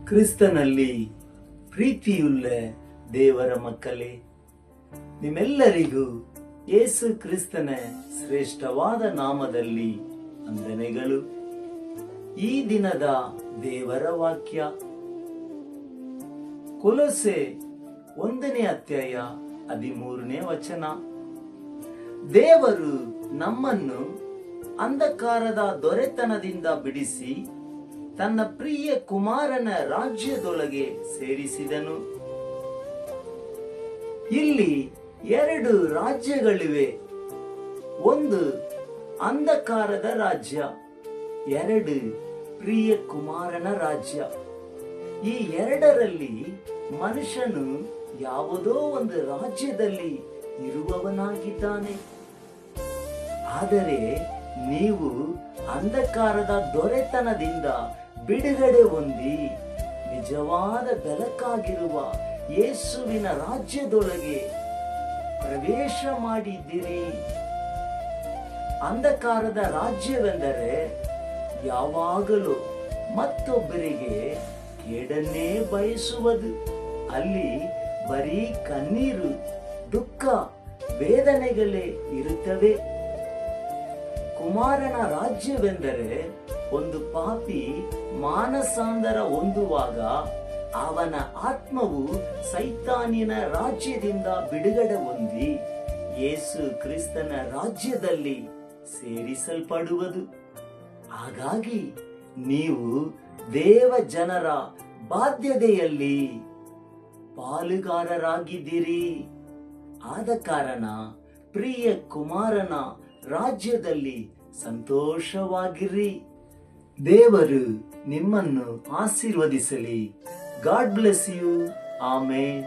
ಕ್ರಿಸ್ತನಲ್ಲಿ ಪ್ರೀತಿಯುಳ್ಳ ದೇವರ ಮಕ್ಕಳೇ, ನಿಮ್ಮೆಲ್ಲರಿಗೂ ಯೇಸು ಕ್ರಿಸ್ತನ ಶ್ರೇಷ್ಠವಾದ ನಾಮದಲ್ಲಿ ವಂದನೆಗಳು. ಈ ದಿನದ ದೇವರ ವಾಕ್ಯ ಕೊಲೊಸೆ 1ನೇ ಅಧ್ಯಾಯ 13ನೇ ವಚನ. ದೇವರು ನಮ್ಮನ್ನು ಅಂಧಕಾರದ ದೊರೆತನದಿಂದ ಬಿಡಿಸಿ ತನ್ನ ಪ್ರಿಯ ಕುಮಾರನ ರಾಜ್ಯದೊಳಗೆ ಸೇರಿಸಿದನು. ಇಲ್ಲಿ 2 ರಾಜ್ಯಗಳಿವೆ. ಒಂದು ಅಂಧಕಾರದ ರಾಜ್ಯ, 2 ಪ್ರಿಯ ಕುಮಾರನ ರಾಜ್ಯ. ಈ 2ರಲ್ಲಿ ಮನುಷ್ಯನು ಯಾವುದೋ ಒಂದು ರಾಜ್ಯದಲ್ಲಿ ಇರುವವನಾಗಿದ್ದಾನೆ. ಆದರೆ ನೀವು ಅಂಧಕಾರದ ದೊರೆತನದಿಂದ ಬಿಡುಗಡೆ ಹೊಂದಿ ನಿಜವಾದ ಬೆಳಕಾಗಿರುವ ಯೇಸುವಿನ ರಾಜ್ಯದೊಳಗೆ ಪ್ರವೇಶ ಮಾಡಿದ್ದೀರಿ. ಅಂಧಕಾರದ ರಾಜ್ಯವೆಂದರೆ ಯಾವಾಗಲೂ ಮತ್ತೊಬ್ಬರಿಗೆ ಕೇಡನ್ನೇ ಬಯಸುವುದು. ಅಲ್ಲಿ ಬರೀ ಕಣ್ಣೀರು, ದುಃಖ, ವೇದನೆಗಳೇ ಇರುತ್ತವೆ. ಕುಮಾರನ ರಾಜ್ಯವೆಂದರೆ ಒಂದು ಪಾಪಿ ಮಾನಸಾಂತರ ಹೊಂದುವಾಗ ಅವನ ಆತ್ಮವು ಸೈತಾನಿನ ರಾಜ್ಯದಿಂದ ಬಿಡುಗಡೆ ಹೊಂದಿ ಯೇಸು ಕ್ರಿಸ್ತನ ರಾಜ್ಯದಲ್ಲಿ ಸೇರಿಸಲ್ಪಡುವುದು. ಹಾಗಾಗಿ ನೀವು ದೇವ ಜನರ ಬಾಧ್ಯತೆಯಲ್ಲಿ ಪಾಲುಗಾರರಾಗಿದ್ದೀರಿ. ಆದ ಕಾರಣ ಪ್ರಿಯ ಕುಮಾರನ ರಾಜ್ಯದಲ್ಲಿ ಸಂತೋಷವಾಗಿರಿ. ದೇವರು ನಿಮ್ಮನ್ನು ಆಶೀರ್ವದಿಸಲಿ. God bless you. ಆಮೆನ್.